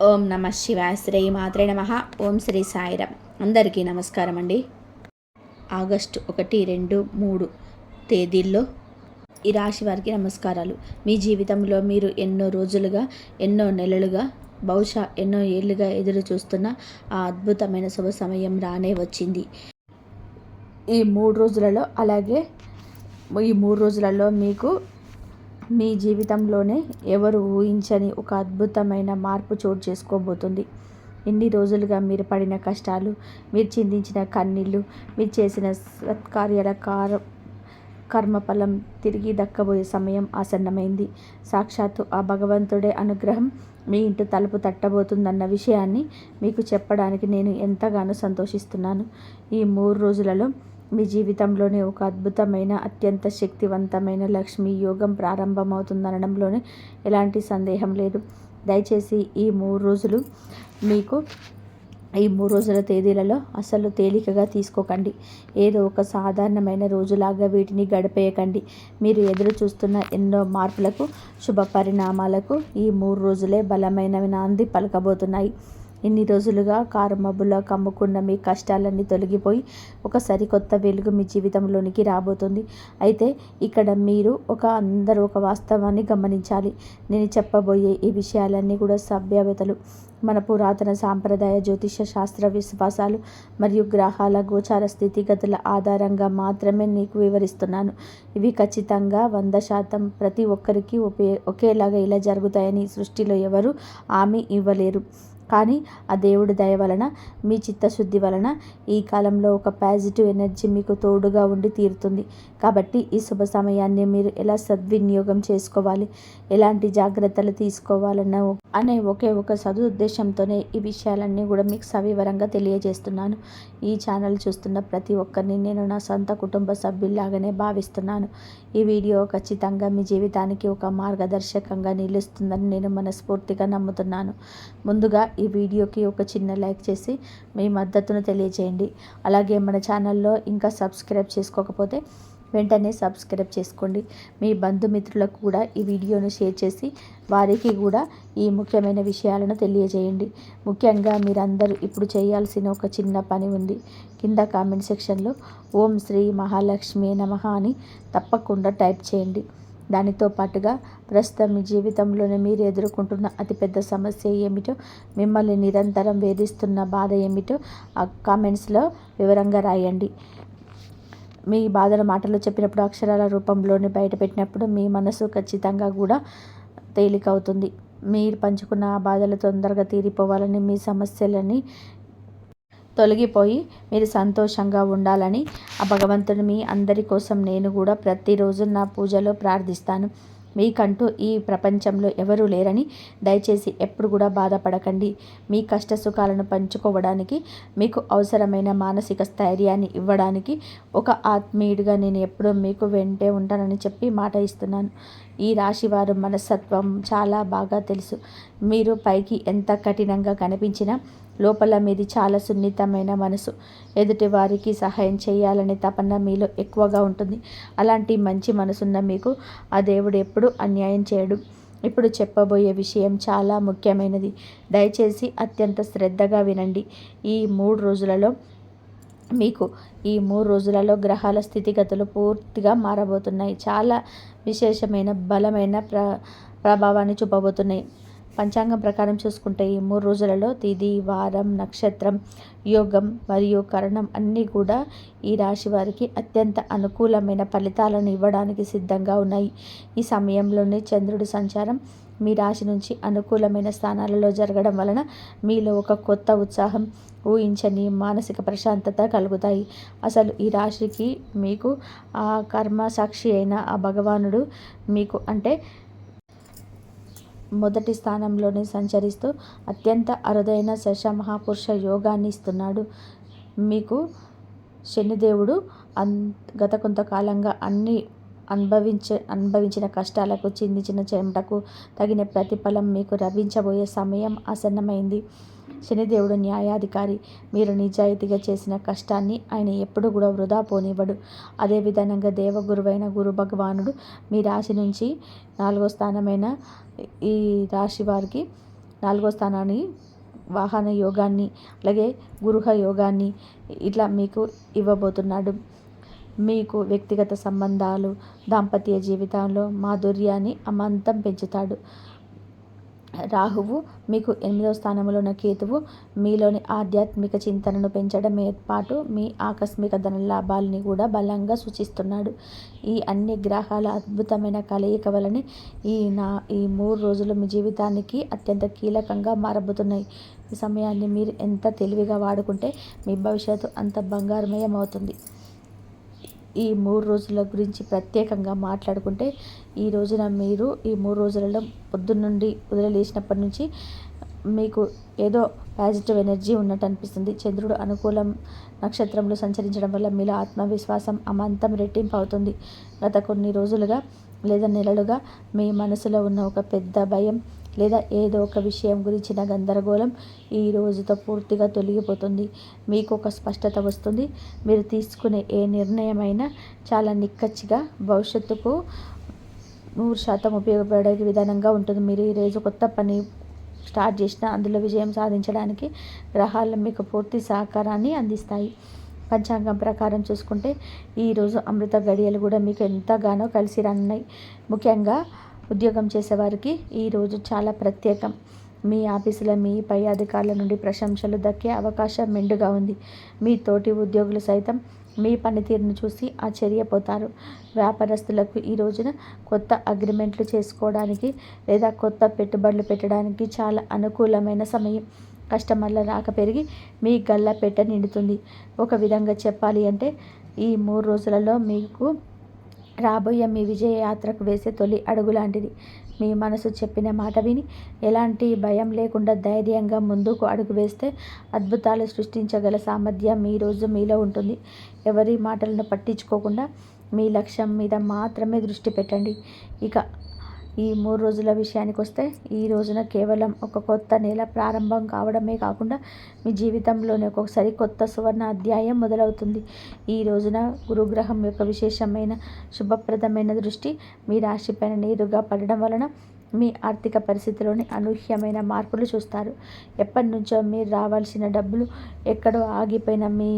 ఓం నమ శివాయ. శ్రీ మాత్రే నమ. ఓం శ్రీ సాయిరామ్. అందరికీ నమస్కారం అండి. ఆగస్టు 1, 2, 3 తేదీల్లో ఈ రాశి వారికి నమస్కారాలు. మీ జీవితంలో మీరు ఎన్నో రోజులుగా, ఎన్నో నెలలుగా, బహుశా ఎన్నో ఏళ్ళుగా ఎదురు చూస్తున్న ఆ అద్భుతమైన శుభ సమయం రానే వచ్చింది. ఈ 3 రోజులలో మీకు మీ జీవితంలోనే ఎవరు ఊహించని ఒక అద్భుతమైన మార్పు చోటు చేసుకోబోతుంది. ఇన్ని రోజులుగా మీరు పడిన కష్టాలు, మీరు చిందించిన కన్నీళ్ళు, మీరు చేసిన సత్కార్యాల కర్మఫలం తిరిగి దక్కబోయే సమయం ఆసన్నమైంది. సాక్షాత్తు ఆ భగవంతుడే అనుగ్రహం మీ ఇంటి తలుపు తట్టబోతుందన్న విషయాన్ని మీకు చెప్పడానికి నేను ఎంతగానో సంతోషిస్తున్నాను. ఈ 3 రోజులలో మీ జీవితంలోనే ఒక అద్భుతమైన, అత్యంత శక్తివంతమైన లక్ష్మీ యోగం ప్రారంభమవుతుందనడంలోనే ఎలాంటి సందేహం లేదు. దయచేసి ఈ 3 రోజుల తేదీలలో అసలు తేలికగా తీసుకోకండి. ఏదో ఒక సాధారణమైన రోజులాగా వీటిని గడిపేయకండి. మీరు ఎదురు చూస్తున్న ఎన్నో మార్పులకు, శుభ పరిణామాలకు ఈ 3 రోజులే బలమైన నాంది పలకబోతున్నాయి. ఇన్ని రోజులుగా కారుమబ్బులా కమ్ముకున్న మీ కష్టాలన్నీ తొలగిపోయి ఒక సరికొత్త వెలుగు మీ జీవితంలోనికి రాబోతుంది. అయితే ఇక్కడ అందరూ ఒక వాస్తవాన్ని గమనించాలి. నేను చెప్పబోయే ఈ విషయాలన్నీ కూడా సభ్యవేత్తలు, మన పురాతన సాంప్రదాయ జ్యోతిష శాస్త్ర విశ్వాసాలు మరియు గ్రహాల గోచార స్థితిగతుల ఆధారంగా మాత్రమే నీకు వివరిస్తున్నాను. ఇవి ఖచ్చితంగా 100% ప్రతి ఒక్కరికి ఒకేలాగా ఇలా జరుగుతాయని సృష్టిలో ఎవరు హామీ ఇవ్వలేరు. కానీ ఆ దేవుడి దయ వలన, మీ చిత్తశుద్ధి వలన ఈ కాలంలో ఒక పాజిటివ్ ఎనర్జీ మీకు తోడుగా ఉండి తీరుతుంది. కాబట్టి ఈ శుభ సమయాన్ని మీరు ఎలా సద్వినియోగం చేసుకోవాలి, ఎలాంటి జాగ్రత్తలు తీసుకోవాలనే ఒకే ఒక సదుద్దేశంతోనే ఈ విషయాలన్నీ కూడా మీకు సవివరంగా తెలియజేస్తున్నాను. ఈ ఛానల్ చూస్తున్న ప్రతి ఒక్కరిని నేను నా సొంత కుటుంబ సభ్యుల్లాగానే భావిస్తున్నాను. ఈ వీడియో ఖచ్చితంగా మీ జీవితానికి ఒక మార్గదర్శకంగా నిలుస్తుందని నేను మనస్ఫూర్తిగా నమ్ముతున్నాను. ముందుగా ఈ వీడియోకి ఒక చిన్న లైక్ చేసి మీ మద్దతును తెలియజేయండి. అలాగే మన ఛానల్లో ఇంకా సబ్స్క్రైబ్ చేసుకోకపోతే వెంటనే సబ్స్క్రైబ్ చేసుకోండి. మీ బంధుమిత్రులకు కూడా ఈ వీడియోను షేర్ చేసి వారికి కూడా ఈ ముఖ్యమైన విషయాలను తెలియజేయండి. ముఖ్యంగా మీరందరూ ఇప్పుడు చేయాల్సిన ఒక చిన్న పని ఉంది. కింద కామెంట్ సెక్షన్లో ఓం శ్రీ మహాలక్ష్మి నమః అని తప్పకుండా టైప్ చేయండి. దానితో పాటుగా ప్రస్తుతం మీ జీవితంలోనే మీరు ఎదుర్కొంటున్న అతిపెద్ద సమస్య ఏమిటో, మిమ్మల్ని నిరంతరం వేధిస్తున్న బాధ ఏమిటో ఆ కామెంట్స్లో వివరంగా రాయండి. మీ బాధల మాటలు చెప్పినప్పుడు, అక్షరాల రూపంలోనే బయటపెట్టినప్పుడు మీ మనసు ఖచ్చితంగా కూడా తేలికవుతుంది. మీరు పంచుకున్న ఆ బాధలు తొందరగా తీరిపోవాలని, మీ సమస్యలని తొలగిపోయి మీరు సంతోషంగా ఉండాలని ఆ భగవంతుని మీ అందరి కోసం నేను కూడా ప్రతిరోజు నా పూజలో ప్రార్థిస్తాను. మీకంటూ ఈ ప్రపంచంలో ఎవరూ లేరని దయచేసి ఎప్పుడు కూడా బాధపడకండి. మీ కష్ట సుఖాలను పంచుకోవడానికి, మీకు అవసరమైన మానసిక స్థైర్యాన్ని ఇవ్వడానికి ఒక ఆత్మీయుడిగా నేను ఎప్పుడూ మీకు వెంటే ఉంటానని చెప్పి మాట ఇస్తున్నాను. ఈ రాశివారు మనస్తత్వం చాలా బాగా తెలుసు. మీరు పైకి ఎంత కఠినంగా కనిపించినా లోపల మీది చాలా సున్నితమైన మనసు. ఎదుటి వారికి సహాయం చేయాలనే తపన మీలో ఎక్కువగా ఉంటుంది. అలాంటి మంచి మనసున్న మీకు ఆ దేవుడు ఎప్పుడూ అన్యాయం చేయడు. ఇప్పుడు చెప్పబోయే విషయం చాలా ముఖ్యమైనది. దయచేసి అత్యంత శ్రద్ధగా వినండి. ఈ 3 రోజులలో గ్రహాల స్థితిగతులు పూర్తిగా మారబోతున్నాయి. చాలా విశేషమైన, బలమైన ప్రభావాన్ని చూపబోతున్నాయి. పంచాంగం ప్రకారం చూసుకుంటే ఈ 3 రోజులలో తిథి, వారం, నక్షత్రం, యోగం మరియు కరణం అన్నీ కూడా ఈ రాశి వారికి అత్యంత అనుకూలమైన ఫలితాలను ఇవ్వడానికి సిద్ధంగా ఉన్నాయి. ఈ సమయంలోనే చంద్రుడి సంచారం మీ రాశి నుంచి అనుకూలమైన స్థానాలలో జరగడం వలన మీలో ఒక కొత్త ఉత్సాహం, ఊహించని మానసిక ప్రశాంతత కలుగుతాయి. అసలు ఈ రాశికి మీకు ఆ కర్మ సాక్షి అయిన ఆ భగవానుడు మీకు మొదటి స్థానంలోనే సంచరిస్తూ అత్యంత అరుదైన మహాపురుష యోగాన్ని ఇస్తున్నాడు. మీకు శనిదేవుడు గత కొంతకాలంగా అనుభవించిన కష్టాలకు, చిందించిన చెమటకు తగిన ప్రతిఫలం మీకు లభించబోయే సమయం ఆసన్నమైంది. శనిదేవుడు న్యాయాధికారి. మీరు నిజాయితీగా చేసిన కష్టాన్ని ఆయన ఎప్పుడు కూడా వృధా పోనివ్వడు. అదేవిధంగా దేవగురువైన గురు భగవానుడు మీ రాశి నుంచి 4వ స్థానమైన ఈ రాశి వారికి 4వ స్థానాన్ని వాహన యోగాన్ని, అలాగే గృహ యోగాన్ని ఇట్లా మీకు ఇవ్వబోతున్నాడు. మీకు వ్యక్తిగత సంబంధాలు, దాంపత్య జీవితంలో మాధుర్యాన్ని అమాంతం పెంచుతాడు. రాహువు మీకు 8వ స్థానంలో ఉన్న కేతువు మీలోని ఆధ్యాత్మిక చింతనను పెంచడమే పాటు మీ ఆకస్మిక ధన లాభాలని కూడా బలంగా సూచిస్తున్నాడు. ఈ అన్ని గ్రహాల అద్భుతమైన కలయిక వలన ఈ 3 రోజులు మీ జీవితానికి అత్యంత కీలకంగా మారబోతున్నాయి. ఈ సమయాన్ని మీరు ఎంత తెలివిగా వాడుకుంటే మీ భవిష్యత్తు అంత బంగారమయం అవుతుంది. ఈ 3 రోజుల గురించి ప్రత్యేకంగా మాట్లాడుకుంటే, ఈ రోజున మీరు ఈ 3 రోజులలో పొద్దున్నుండి లేచినప్పటి నుంచి మీకు ఏదో పాజిటివ్ ఎనర్జీ ఉన్నట్టు అనిపిస్తుంది. చంద్రుడు అనుకూలం నక్షత్రంలో సంచరించడం వల్ల మీలో ఆత్మవిశ్వాసం అమాంతం రెట్టింపు అవుతుంది. గత కొన్ని రోజులుగా లేదా నెలలుగా మీ మనసులో ఉన్న ఒక పెద్ద భయం లేదా ఏదో ఒక విషయం గురించిన గందరగోళం ఈ రోజుతో పూర్తిగా తొలగిపోతుంది. మీకు ఒక స్పష్టత వస్తుంది. మీరు తీసుకునే ఏ నిర్ణయమైనా చాలా నిక్కచ్చిగా భవిష్యత్తుకు 100% ఉపయోగపడే విధానంగా ఉంటుంది. మీరు ఈరోజు కొత్త పని స్టార్ట్ చేసినా అందులో విజయం సాధించడానికి గ్రహాలు మీకు పూర్తి సహకారాన్ని అందిస్తాయి. పంచాంగం ప్రకారం చూసుకుంటే ఈరోజు అమృత గడియలు కూడా మీకు ఎంతగానో కలిసి రానున్నాయి. ముఖ్యంగా ఉద్యోగం చేసేవారికి ఈరోజు చాలా ప్రత్యేకం. మీ ఆఫీసులో మీ పై అధికారుల నుండి ప్రశంసలు దక్కే అవకాశం మెండుగా ఉంది. మీ తోటి ఉద్యోగులు సైతం మీ పనితీరును చూసి ఆశ్చర్యపోతారు. వ్యాపారస్తులకు ఈ రోజున కొత్త అగ్రిమెంట్లు చేసుకోవడానికి లేదా కొత్త పెట్టుబడులు పెట్టడానికి చాలా అనుకూలమైన సమయం. కస్టమర్ల రాక పెరిగి మీ గల్లాపెట్ట నిండుతుంది. ఒక విధంగా చెప్పాలి అంటే ఈ 3 రోజులలో మీకు రాబోయే మీ విజయ యాత్రకు వేసే తొలి అడుగు లాంటిది. మీ మనసు చెప్పిన మాట విని ఎలాంటి భయం లేకుండా ధైర్యంగా ముందుకు అడుగు వేస్తే అద్భుతాలు సృష్టించగల సామర్థ్యం ఈరోజు మీలో ఉంటుంది. ఎవరి మాటలను పట్టించుకోకుండా మీ లక్ష్యం మీద మాత్రమే దృష్టి పెట్టండి. ఇక ఈ 3 రోజుల విషయానికి వస్తే, ఈ రోజున కేవలం ఒక కొత్త నెల ప్రారంభం కావడమే కాకుండా మీ జీవితంలోనే ఒక సరికొత్త సువర్ణ అధ్యాయం మొదలవుతుంది. ఈ రోజున గురుగ్రహం యొక్క విశేషమైన శుభప్రదమైన దృష్టి మీ రాశిపైన నేరుగా పడడం వలన మీ ఆర్థిక పరిస్థితిలోని అనూహ్యమైన మార్పులు చూస్తారు. ఎప్పటి నుంచో మీరు రావాల్సిన డబ్బులు ఎక్కడో ఆగిపోయిన మీ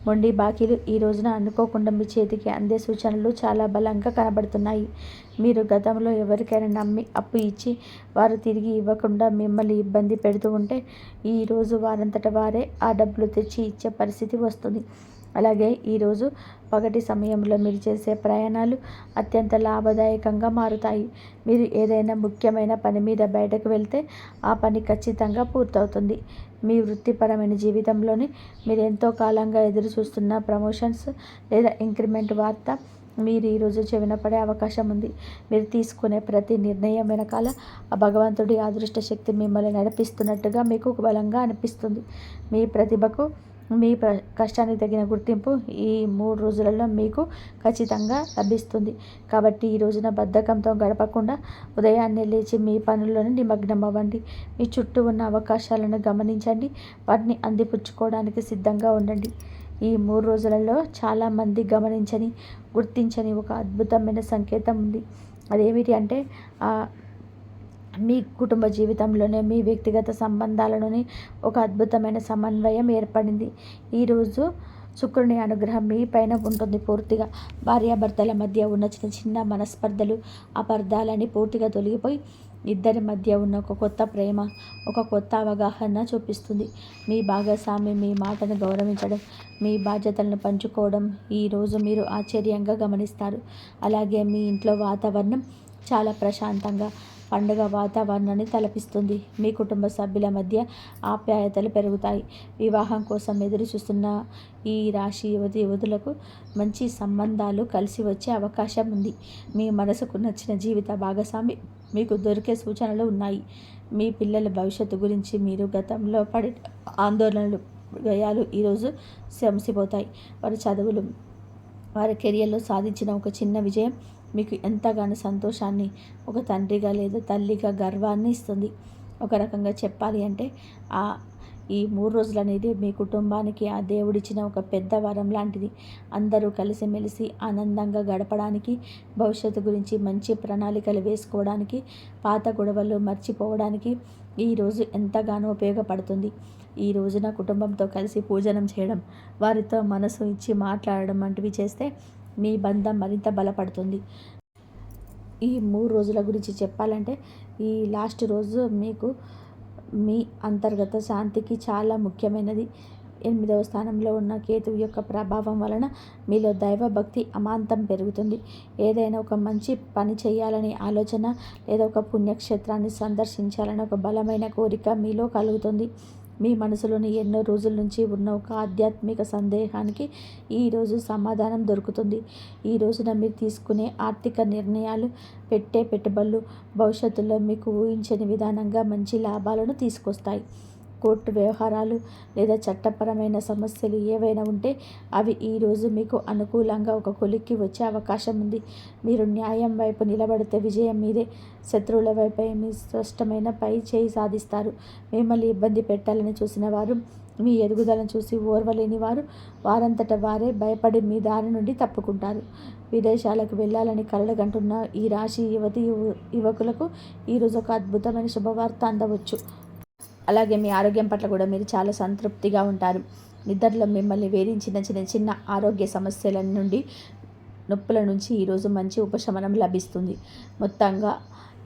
మొండి బాకీలు ఈ రోజున అనుకోకుండా మీ చేతికి అందే సూచనలు చాలా బలంగా కనబడుతున్నాయి. మీరు గతంలో ఎవరికైనా నమ్మి అప్పు ఇచ్చి వారు తిరిగి ఇవ్వకుండా మిమ్మల్ని ఇబ్బంది పెడుతూ ఉంటే ఈరోజు వారంతట వారే ఆ డబ్బులు తెచ్చి ఇచ్చే పరిస్థితి వస్తుంది. అలాగే ఈరోజు పగటి సమయంలో మీరు చేసే ప్రయాణాలు అత్యంత లాభదాయకంగా మారుతాయి. మీరు ఏదైనా ముఖ్యమైన పని మీద బయటకు వెళ్తే ఆ పని ఖచ్చితంగా పూర్తవుతుంది. మీ వృత్తిపరమైన జీవితంలోని మీరు ఎంతో కాలంగా ఎదురు చూస్తున్న ప్రమోషన్స్ లేదా ఇంక్రిమెంట్ వార్త మీరు ఈరోజు చెవిన పడే అవకాశం ఉంది. మీరు తీసుకునే ప్రతి నిర్ణయం వెనకాల ఆ భగవంతుడి అదృష్ట శక్తి మిమ్మల్ని నడిపిస్తున్నట్టుగా మీకు బలంగా అనిపిస్తుంది. మీ ప్రతిభకు మీ కష్టానికి తగిన గుర్తింపు ఈ 3 రోజులలో మీకు ఖచ్చితంగా లభిస్తుంది. కాబట్టి ఈ రోజున బద్ధకంతో గడపకుండా ఉదయాన్నే లేచి మీ పనుల్లోనే నిమగ్నం అవ్వండి. మీ చుట్టూ ఉన్న అవకాశాలను గమనించండి. వాటిని అందిపుచ్చుకోవడానికి సిద్ధంగా ఉండండి. ఈ 3 రోజులలో చాలామంది గమనించని, గుర్తించని ఒక అద్భుతమైన సంకేతం ఉంది. అదేమిటి అంటే మీ కుటుంబ జీవితంలోనే మీ వ్యక్తిగత సంబంధాలలోనే ఒక అద్భుతమైన సమన్వయం ఏర్పడింది. ఈరోజు శుక్రుని అనుగ్రహం మీ పైన ఉంటుంది. పూర్తిగా భార్యాభర్తల మధ్య ఉన్న చిన్న చిన్న మనస్పర్ధలు, అపార్థాలని పూర్తిగా తొలగిపోయి ఇద్దరి మధ్య ఉన్న ఒక కొత్త ప్రేమ, ఒక కొత్త అవగాహన చూపిస్తుంది. మీ భాగస్వామి మీ మాటను గౌరవించడం, మీ బాధ్యతలను పంచుకోవడం ఈరోజు మీరు ఆశ్చర్యంగా గమనిస్తారు. అలాగే మీ ఇంట్లో వాతావరణం చాలా ప్రశాంతంగా పండుగ వాతావరణాన్ని తలపిస్తుంది. మీ కుటుంబ సభ్యుల మధ్య ఆప్యాయతలు పెరుగుతాయి. వివాహం కోసం ఎదురు చూస్తున్న ఈ రాశి యువతులకు మంచి సంబంధాలు కలిసి వచ్చే అవకాశం ఉంది. మీ మనసుకు నచ్చిన జీవిత భాగస్వామి మీకు దొరికే సూచనలు ఉన్నాయి. మీ పిల్లల భవిష్యత్తు గురించి మీరు గతంలో పడే ఆందోళనలు గాయాలు ఈరోజు శమిసిపోతాయి. వారి చదువులు, వారి కెరియర్లో సాధించిన ఒక చిన్న విజయం మీకు ఎంతగానో సంతోషాన్ని, ఒక తండ్రిగా లేదా తల్లిగా గర్వాన్ని ఇస్తుంది. ఒక రకంగా చెప్పాలి అంటే ఈ 3 రోజులు అనేది మీ కుటుంబానికి ఆ దేవుడిచ్చిన ఒక పెద్ద వరం లాంటిది. అందరూ కలిసిమెలిసి ఆనందంగా గడపడానికి, భవిష్యత్తు గురించి మంచి ప్రణాళికలు వేసుకోవడానికి, పాత గొడవలు మర్చిపోవడానికి, ఈరోజు ఎంతగానో ఉపయోగపడుతుంది. ఈ రోజున కుటుంబంతో కలిసి పూజనం చేయడం, వారితో మనసు ఇచ్చి మాట్లాడడం వంటివి చేస్తే మీ బంధం మరింత బలపడుతుంది. ఈ 3 రోజుల గురించి చెప్పాలంటే, ఈ లాస్ట్ రోజు మీకు మీ అంతర్గత శాంతికి చాలా ముఖ్యమైనది. 8వ స్థానంలో ఉన్న కేతువు యొక్క ప్రభావం వలన మీలో దైవభక్తి అమాంతం పెరుగుతుంది. ఏదైనా ఒక మంచి పని చేయాలనే ఆలోచన లేదా ఒక పుణ్యక్షేత్రాన్ని సందర్శించాలనే ఒక బలమైన కోరిక మీలో కలుగుతుంది. మీ మనసులోని ఎన్నో రోజుల నుంచి ఉన్న ఒక ఆధ్యాత్మిక సందేహానికి ఈరోజు సమాధానం దొరుకుతుంది. ఈ రోజున మీరు తీసుకునే ఆర్థిక నిర్ణయాలు, పెట్టే పెట్టుబడులు భవిష్యత్తులో మీకు ఊహించని విధానంగా మంచి లాభాలను తీసుకొస్తాయి. కోర్టు వ్యవహారాలు లేదా చట్టపరమైన సమస్యలు ఏవైనా ఉంటే అవి ఈరోజు మీకు అనుకూలంగా ఒక కొలిక్కి వచ్చే అవకాశం ఉంది. మీరు న్యాయం వైపు నిలబడితే విజయం మీదే. శత్రువుల వైపే మీ స్పష్టమైన పై చేయి సాధిస్తారు. మిమ్మల్ని ఇబ్బంది పెట్టాలని చూసిన వారు, మీ ఎదుగుదలను చూసి ఓర్వలేని వారు వారంతట వారే భయపడి మీ దారి నుండి తప్పుకుంటారు. విదేశాలకు వెళ్ళాలని కలలుగంటున్న ఈ రాశి యువకులకు ఈరోజు ఒక అద్భుతమైన శుభవార్త అందవచ్చు. అలాగే మీ ఆరోగ్యం పట్ల కూడా మీరు చాలా సంతృప్తిగా ఉంటారు. నిద్రలో మిమ్మల్ని వేధించిన చిన్న చిన్న ఆరోగ్య సమస్యల నుండి, నొప్పుల నుంచి ఈరోజు మంచి ఉపశమనం లభిస్తుంది. మొత్తంగా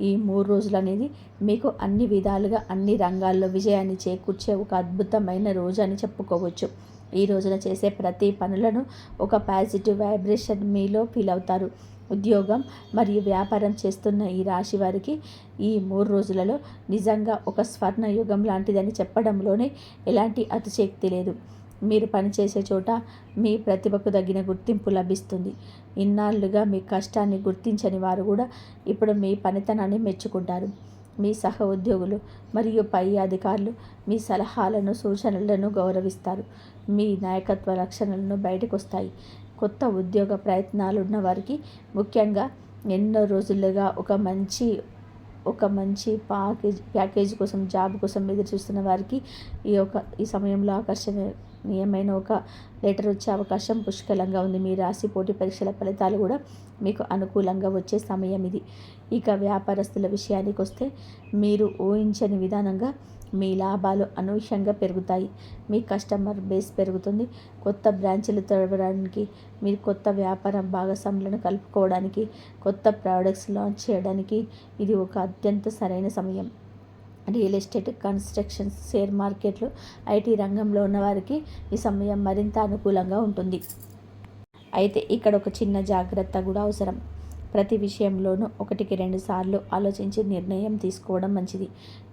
ఈ 3 రోజులు అనేది మీకు అన్ని విధాలుగా అన్ని రంగాల్లో విజయాన్ని చేకూర్చే ఒక అద్భుతమైన రోజు అని చెప్పుకోవచ్చు. ఈ రోజున చేసే ప్రతి పనులను ఒక పాజిటివ్ వైబ్రేషన్ మీలో ఫీల్ అవుతారు. ఉద్యోగం మరియు వ్యాపారం చేస్తున్న ఈ రాశి వారికి ఈ 3 రోజులలో నిజంగా ఒక స్వర్ణ యుగం లాంటిదని చెప్పడంలోనే ఎలాంటి అతిశక్తి లేదు. మీరు పనిచేసే చోట మీ ప్రతిభకు తగిన గుర్తింపు లభిస్తుంది. ఇన్నాళ్లుగా మీ కష్టాన్ని గుర్తించని వారు కూడా ఇప్పుడు మీ పనితనాన్ని మెచ్చుకుంటారు. మీ సహ ఉద్యోగులు మరియు పై అధికారులు మీ సలహాలను, సూచనలను గౌరవిస్తారు. మీ నాయకత్వ లక్షణాలను బయటకు వస్తాయి. కొత్త ఉద్యోగ ప్రయత్నాలు ఉన్న వారికి, ముఖ్యంగా ఎన్నో రోజులుగా ఒక మంచి ప్యాకేజ్ కోసం, జాబ్ కోసం ఎదురు చూస్తున్న వారికి ఈ సమయంలో ఆకర్షణీయమైన ఒక లెటర్ వచ్చే అవకాశం పుష్కలంగా ఉంది. మీ రాశి పోటీ పరీక్షల ఫలితాలు కూడా మీకు అనుకూలంగా వచ్చే సమయం ఇది. ఇక వ్యాపారస్తుల విషయానికి వస్తే, మీరు ఊహించని విధానంగా మీ లాభాలు అనూహ్యంగా పెరుగుతాయి. మీ కస్టమర్ బేస్ పెరుగుతుంది. కొత్త బ్రాంచ్లు తెరవడానికి, మీరు కొత్త వ్యాపార భాగస్వాములను కలుపుకోవడానికి, కొత్త ప్రోడక్ట్స్ లాంచ్ చేయడానికి ఇది ఒక అత్యంత సరైన సమయం. రియల్ ఎస్టేట్, కన్స్ట్రక్షన్స్, షేర్ మార్కెట్లు, ఐటీ రంగంలో ఉన్న వారికి ఈ సమయం మరింత అనుకూలంగా ఉంటుంది. అయితే ఇక్కడ ఒక చిన్న జాగ్రత్త కూడా అవసరం. ప్రతి విషయంలోనూ 1-2 సార్లు ఆలోచించి నిర్ణయం తీసుకోవడం మంచిది.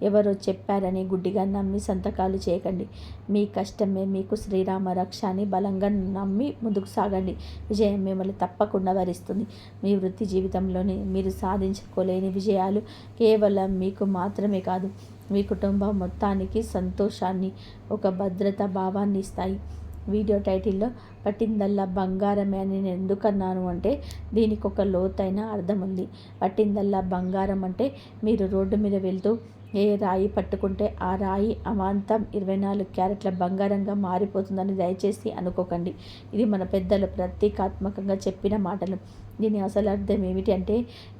ఎవరో చెప్పారని గుడ్డిగా నమ్మి సంతకాలు చేయకండి. మీ కష్టమే మీకు శ్రీరామ రక్ష అని బలంగా నమ్మి ముందుకు సాగండి. విజయం మిమ్మల్ని తప్పకుండా వరిస్తుంది. మీ వృత్తి జీవితంలోని మీరు సాధించుకోలేని విజయాలు కేవలం మీకు మాత్రమే కాదు, మీ కుటుంబం మొత్తానికి సంతోషాన్ని, ఒక భద్రతా భావాన్ని ఇస్తాయి. వీడియో టైటిల్లో పట్టిందల్లా బంగారమే అని నేను ఎందుకన్నాను అంటే, దీనికి ఒక లోతైన అర్థం ఉంది. పట్టిందల్లా బంగారం అంటే మీరు రోడ్డు మీద వెళ్తూ ఏ రాయి పట్టుకుంటే ఆ రాయి అమాంతం 24 క్యారెట్ల బంగారంగా మారిపోతుందని దయచేసి అనుకోకండి. ఇది మన పెద్దలు ప్రతీకాత్మకంగా చెప్పిన మాటలు. దీని అసలు అర్థం ఏమిటి అంటే,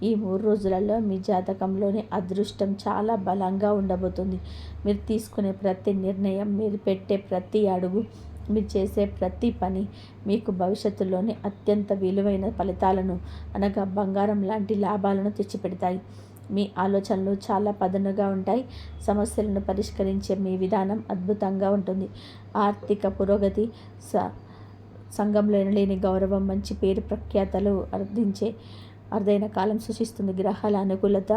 ఈ 3 రోజులలో మీ జాతకంలోని అదృష్టం చాలా బలంగా ఉండబోతుంది. మీరు తీసుకునే ప్రతి నిర్ణయం, మీరు పెట్టే ప్రతి అడుగు, మీరు చేసే ప్రతి పని మీకు భవిష్యత్తులోని అత్యంత విలువైన ఫలితాలను, అనగా బంగారం లాంటి లాభాలను తెచ్చిపెడతాయి. మీ ఆలోచనలు చాలా పదునుగా ఉంటాయి. సమస్యలను పరిష్కరించే మీ విధానం అద్భుతంగా ఉంటుంది. ఆర్థిక పురోగతి, సంఘంలో లేని గౌరవం, మంచి పేరు ప్రఖ్యాతలు అరుదైన కాలం సూచిస్తుంది. గ్రహాల అనుకూలత,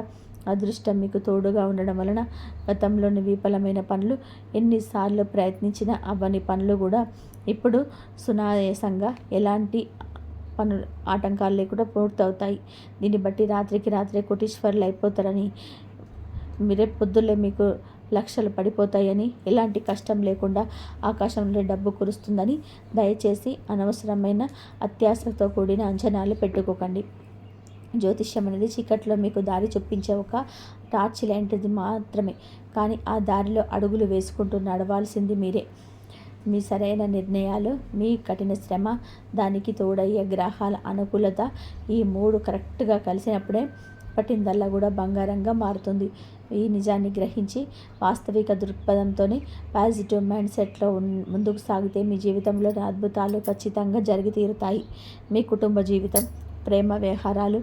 అదృష్టం మీకు తోడుగా ఉండడం వలన గతంలోని విఫలమైన పనులు, ఎన్నిసార్లు ప్రయత్నించినా అవ్వని పనులు కూడా ఇప్పుడు సునాయాసంగా, ఎలాంటి ఆటంకాలు లేకుండా పూర్తవుతాయి. దీన్ని బట్టి రాత్రికి రాత్రే కోటీశ్వరులు అయిపోతారని, మీరే పొద్దున్నే మీకు లక్షలు పడిపోతాయని, ఎలాంటి కష్టం లేకుండా ఆకాశంలో డబ్బు కురుస్తుందని దయచేసి అనవసరమైన అత్యాశతో కూడిన అంచనాలు పెట్టుకోకండి. జ్యోతిష్యం అనేది చీకట్లో మీకు దారి చూపించే ఒక టార్చ్ లాంటిది మాత్రమే. కానీ ఆ దారిలో అడుగులు వేసుకుంటూ నడవాల్సింది మీరే. మీ సరైన నిర్ణయాలు, మీ కఠిన శ్రమ, దానికి తోడయ్యే గ్రహాల అనుకూలత, ఈ 3 కరెక్ట్గా కలిసినప్పుడే పట్టిందల్లా కూడా బంగారంగా మారుతుంది. ఈ నిజాన్ని గ్రహించి వాస్తవిక దృక్పథంతోనే పాజిటివ్ మైండ్ సెట్లో ముందుకు సాగితే మీ జీవితంలోని అద్భుతాలు ఖచ్చితంగా జరిగి తీరుతాయి. మీ కుటుంబ జీవితం, ప్రేమ వ్యవహారాలు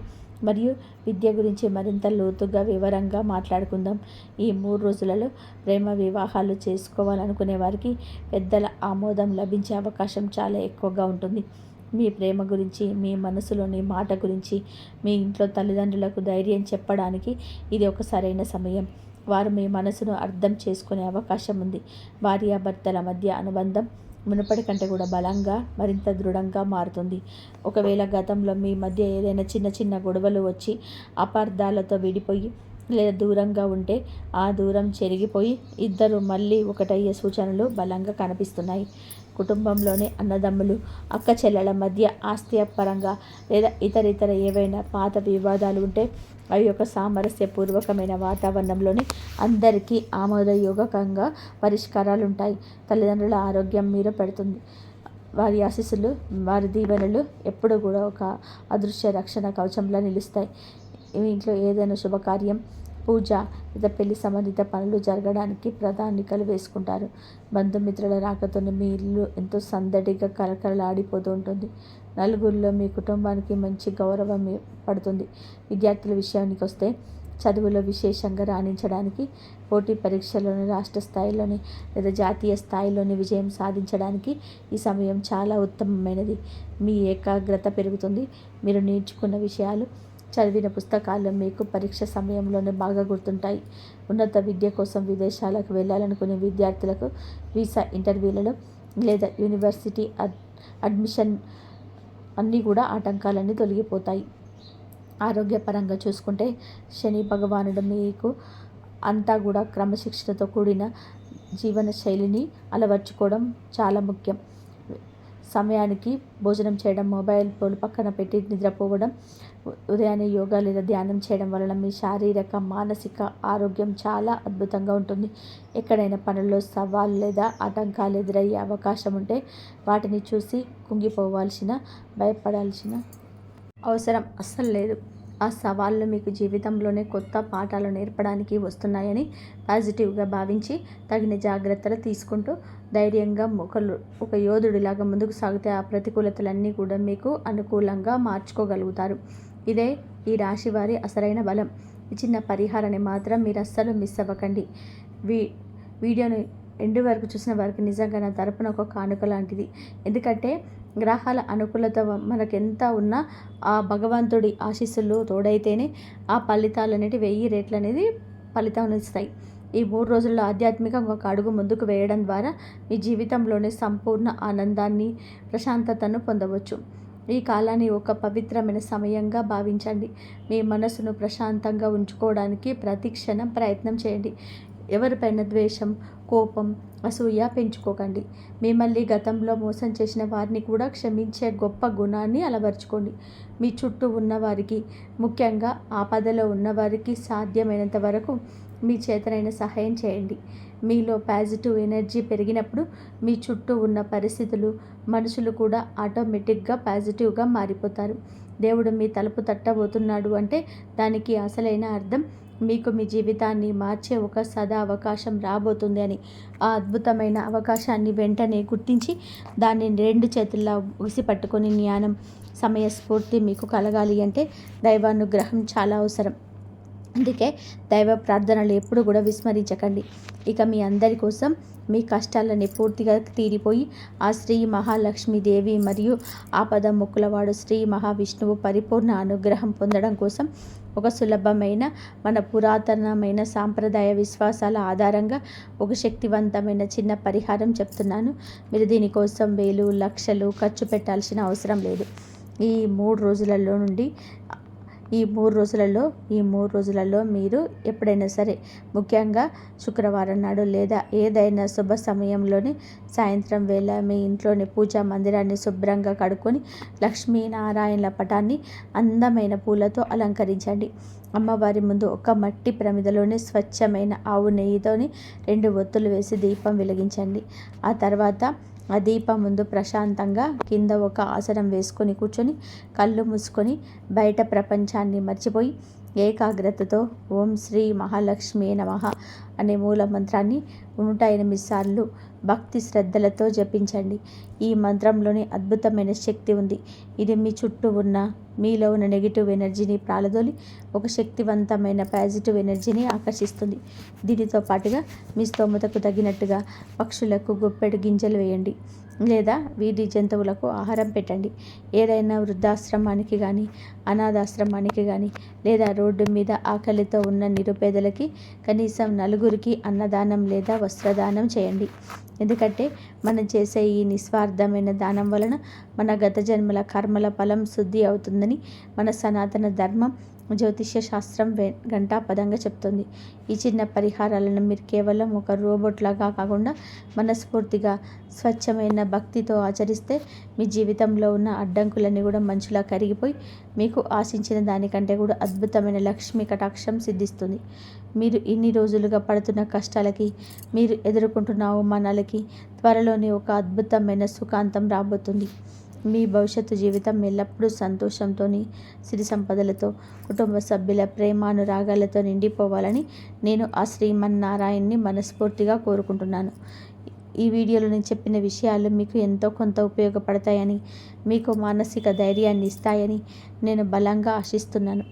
మరియు విద్య గురించి మరింత లోతుగా వివరంగా మాట్లాడుకుందాం. ఈ 3 రోజులలో ప్రేమ వివాహాలు చేసుకోవాలనుకునే వారికి పెద్దల ఆమోదం లభించే అవకాశం చాలా ఎక్కువగా ఉంటుంది. మీ ప్రేమ గురించి, మీ మనసులోని మాట గురించి మీ ఇంట్లో తల్లిదండ్రులకు ధైర్యం చెప్పడానికి ఇది ఒక సరైన సమయం. వారు మీ మనసును అర్థం చేసుకునే అవకాశం ఉంది. భార్యాభర్తల మధ్య అనుబంధం మునుపటి కంటే కూడా బలంగా, మరింత దృఢంగా మారుతుంది. ఒకవేళ గతంలో మీ మధ్య ఏదైనా చిన్న చిన్న గొడవలు వచ్చి అపార్థాలతో విడిపోయి లేదా దూరంగా ఉంటే ఆ దూరం చెరిగిపోయి ఇద్దరు మళ్ళీ ఒకటయ్యే సూచనలు బలంగా కనిపిస్తున్నాయి. కుటుంబంలోనే అన్నదమ్ములు, అక్క చెల్లెల మధ్య ఆస్తి పరంగా లేదా ఇతర ఏవైనా పాత వివాదాలు ఉంటే అవి ఒక సామరస్యపూర్వకమైన వాతావరణంలోనే అందరికీ ఆమోదయోగకంగా పరిష్కారాలు ఉంటాయి. తల్లిదండ్రుల ఆరోగ్యం మీద పెడుతుంది. వారి ఆశీస్సులు, వారి దీవెనలు ఎప్పుడు కూడా ఒక అదృశ్య రక్షణ కవచంలా నిలుస్తాయి. మీ ఇంట్లో ఏదైనా శుభకార్యం, పూజ లేదా పెళ్లి సంబంధిత పనులు జరగడానికి ప్రణాళికలు వేసుకుంటారు. బంధుమిత్రుల రాకతోనే మీ ఇల్లు ఎంతో సందడిగా కలకలలాడిపోతూ ఉంటుంది. నలుగురిలో మీ కుటుంబానికి మంచి గౌరవం పడుతుంది. విద్యార్థుల విషయానికి వస్తే చదువులో విశేషంగా రాణించడానికి, పోటీ పరీక్షలోని రాష్ట్ర స్థాయిలోని లేదా జాతీయ స్థాయిలోని విజయం సాధించడానికి ఈ సమయం చాలా ఉత్తమమైనది. మీ ఏకాగ్రత పెరుగుతుంది. మీరు నేర్చుకున్న విషయాలు, చదివిన పుస్తకాలు మీకు పరీక్ష సమయంలోనే బాగా గుర్తుంటాయి. ఉన్నత విద్య కోసం విదేశాలకు వెళ్ళాలనుకునే విద్యార్థులకు వీసా ఇంటర్వ్యూలలో లేదా యూనివర్సిటీ అడ్మిషన్ అన్నీ కూడా ఆటంకాలన్నీ తొలగిపోతాయి. ఆరోగ్యపరంగా చూసుకుంటే శని భగవానుడు మీకు అంతా కూడా క్రమశిక్షణతో కూడిన జీవన శైలిని అలవర్చుకోవడం చాలా ముఖ్యం. సమయానికి భోజనం చేయడం, మొబైల్ ఫోన్ పక్కన పెట్టి నిద్రపోవడం, ఉదయాన్నే యోగా లేదా ధ్యానం చేయడం వలన మీ శారీరక, మానసిక ఆరోగ్యం చాలా అద్భుతంగా ఉంటుంది. ఎక్కడైనా పనుల్లో సవాలు లేదా ఆటంకాలు ఎదురయ్యే అవకాశం ఉంటే వాటిని చూసి కుంగిపోవాల్సిన, భయపడాల్సిన అవసరం అస్సలు లేదు. ఆ సవాళ్ళు మీకు జీవితంలోనే కొత్త పాఠాలు నేర్పడానికి వస్తున్నాయని పాజిటివ్గా భావించి తగిన జాగ్రత్తలు తీసుకుంటూ ధైర్యంగా ఒక యోధుడిలాగా ముందుకు సాగితే ఆ ప్రతికూలతలన్నీ కూడా మీకు అనుకూలంగా మార్చుకోగలుగుతారు. ఇదే ఈ రాశి వారి అసలైన బలం. ఈ చిన్న పరిహారాన్ని మాత్రం మీరు అస్సలు మిస్ అవ్వకండి. వీడియోని ఎండు వరకు చూసిన వారికి నిజంగా నా తరపున ఒక కానుక లాంటిది. ఎందుకంటే గ్రహాల అనుకూలత మనకెంత ఉన్నా ఆ భగవంతుడి ఆశీస్సులు తోడైతేనే ఆ ఫలితాలు అనేవి 1000 రెట్లు అనేది ఫలితం ఇస్తాయి. ఈ 3 రోజుల్లో ఆధ్యాత్మికంగా ఒక అడుగు ముందుకు వేయడం ద్వారా మీ జీవితంలోనే సంపూర్ణ ఆనందాన్ని, ప్రశాంతతను పొందవచ్చు. ఈ కాలాన్ని ఒక పవిత్రమైన సమయంగా భావించండి. మీ మనసును ప్రశాంతంగా ఉంచుకోవడానికి ప్రతి క్షణం ప్రయత్నం చేయండి. ఎవరిపైన ద్వేషం, కోపం, అసూయ పెంచుకోకండి. మిమ్మల్ని గతంలో మోసం చేసిన వారిని కూడా క్షమించే గొప్ప గుణాన్ని అలవర్చుకోండి. మీ చుట్టూ ఉన్నవారికి, ముఖ్యంగా ఆపదలో ఉన్నవారికి సాధ్యమైనంత వరకు మీ చేతనైన సహాయం చేయండి. మీలో పాజిటివ్ ఎనర్జీ పెరిగినప్పుడు మీ చుట్టూ ఉన్న పరిస్థితులు, మనుషులు కూడా ఆటోమేటిక్గా పాజిటివ్గా మారిపోతారు. దేవుడు మీ తలుపు తట్టబోతున్నాడు అంటే దానికి అసలైన అర్థం మీకు మీ జీవితాన్ని మార్చే ఒక అవకాశం రాబోతుంది అని. ఆ అద్భుతమైన అవకాశాన్ని వెంటనే గుర్తించి దాన్ని 2 చేతుల్లో ఉసిపట్టుకొని జ్ఞానం, సమయస్ఫూర్తి మీకు కలగాలి అంటే దైవానుగ్రహం చాలా అవసరం. అందుకే దైవ ప్రార్థనలు ఎప్పుడు కూడా విస్మరించకండి. ఇక మీ అందరి కోసం మీ కష్టాలని పూర్తిగా తీరిపోయి ఆ శ్రీ మహాలక్ష్మీదేవి మరియు ఆపద మొక్కులవాడు శ్రీ మహావిష్ణువు పరిపూర్ణ అనుగ్రహం పొందడం కోసం ఒక సులభమైన, మన పురాతనమైన సాంప్రదాయ విశ్వాసాల ఆధారంగా ఒక శక్తివంతమైన చిన్న పరిహారం చెప్తున్నాను. మీరు దీనికోసం వేలు, లక్షలు ఖర్చు పెట్టాల్సిన అవసరం లేదు. ఈ 3 రోజులలో మీరు ఎప్పుడైనా సరే, ముఖ్యంగా శుక్రవారం నాడు లేదా ఏదైనా శుభ సమయంలోని సాయంత్రం వేళ మీ ఇంట్లోని పూజా మందిరాన్ని శుభ్రంగా కడుక్కొని లక్ష్మీనారాయణల పటాన్ని అందమైన పూలతో అలంకరించండి. అమ్మవారి ముందు ఒక మట్టి ప్రమిదలోని స్వచ్ఛమైన ఆవు నెయ్యితోని 2 ఒత్తులు వేసి దీపం వెలిగించండి. ఆ తర్వాత ఆ దీపం ముందు ప్రశాంతంగా కింద ఒక ఆసనం వేసుకొని కూర్చొని కళ్ళు మూసుకొని బయట ప్రపంచాన్ని మర్చిపోయి ఏకాగ్రతతో ఓం శ్రీ మహాలక్ష్మి నమః అనే మూల మంత్రాన్ని 108 సార్లు భక్తి శ్రద్ధలతో జపించండి. ఈ మంత్రంలోని అద్భుతమైన శక్తి ఉంది. ఇది మీ చుట్టూ ఉన్న మీలో ఉన్న నెగిటివ్ ఎనర్జీని ప్రాలదోలి ఒక శక్తివంతమైన పాజిటివ్ ఎనర్జీని ఆకర్షిస్తుంది. దీనితో పాటుగా మీ స్తోమతకు తగినట్టుగా పక్షులకు గుప్పెడు గింజలు వేయండి, లేదా వీధి జంతువులకు ఆహారం పెట్టండి. ఏదైనా వృద్ధాశ్రమానికి కానీ, అనాథాశ్రమానికి కానీ, లేదా రోడ్డు మీద ఆకలితో ఉన్న నిరుపేదలకి కనీసం నలుగురికి అన్నదానం లేదా వస్త్రదానం చేయండి. ఎందుకంటే మనం చేసే ఈ నిస్వార్థమైన దానం వలన మన గత జన్మల కర్మల ఫలం శుద్ధి అవుతుందని మన సనాతన ధర్మం జ్యోతిష్య శాస్త్రం ఘంటాపదంగా చెప్తుంది. ఈ చిన్న పరిహారాలను మీరు కేవలం ఒక రోబోట్ లాగా కాకుండా మనస్ఫూర్తిగా స్వచ్ఛమైన భక్తితో ఆచరిస్తే మీ జీవితంలో ఉన్న అడ్డంకులన్నీ కూడా మంచులా కరిగిపోయి మీకు ఆశించిన దానికంటే కూడా అద్భుతమైన లక్ష్మీ కటాక్షం సిద్ధిస్తుంది. మీరు ఇన్ని రోజులుగా పడుతున్న కష్టాలకి, మీరు ఎదుర్కొంటున్న అవమానాలకి త్వరలోనే ఒక అద్భుతమైన సుఖాంతం రాబోతుంది. మీ భవిష్యత్తు జీవితం ఎల్లప్పుడూ సంతోషంతో, సిరి సంపదలతో, కుటుంబ సభ్యుల ప్రేమానురాగాలతో నిండిపోవాలని నేను ఆ శ్రీమన్నారాయణ్ణి మనస్ఫూర్తిగా కోరుకుంటున్నాను. ఈ వీడియోలో నేను చెప్పిన విషయాలు మీకు ఎంతో కొంత ఉపయోగపడతాయని, మీకు మానసిక ధైర్యాన్ని ఇస్తాయని నేను బలంగా ఆశిస్తున్నాను.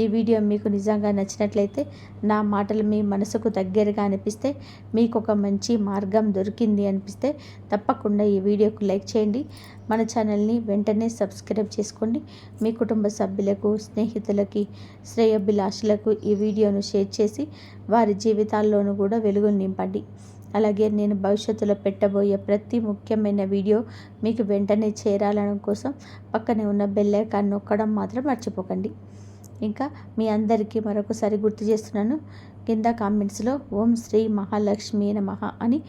ఈ వీడియో మీకు నిజంగా నచ్చినట్లయితే, నా మాటలు మీ మనసుకు దగ్గరగా అనిపిస్తే, మీకు ఒక మంచి మార్గం దొరికింది అనిపిస్తే తప్పకుండా ఈ వీడియోకు లైక్ చేయండి. మన ఛానల్ని వెంటనే సబ్స్క్రైబ్ చేసుకోండి. మీ కుటుంబ సభ్యులకు, స్నేహితులకి, శ్రేయోభిలాషులకు ఈ వీడియోను షేర్ చేసి వారి జీవితాల్లోనూ కూడా వెలుగులు నింపండి. అలాగే నేను భవిష్యత్తులో పెట్టబోయే ప్రతి ముఖ్యమైన వీడియో మీకు వెంటనే చేరాలనడం కోసం పక్కనే ఉన్న బెల్ ఐకాన్ నొక్కడం మాత్రం మర్చిపోకండి. ఇంకా మీ అందరికీ మరొకసారి గుర్తు చేస్తున్నాను, కింద కామెంట్స్లో ఓం శ్రీ మహాలక్ష్మి నమః అని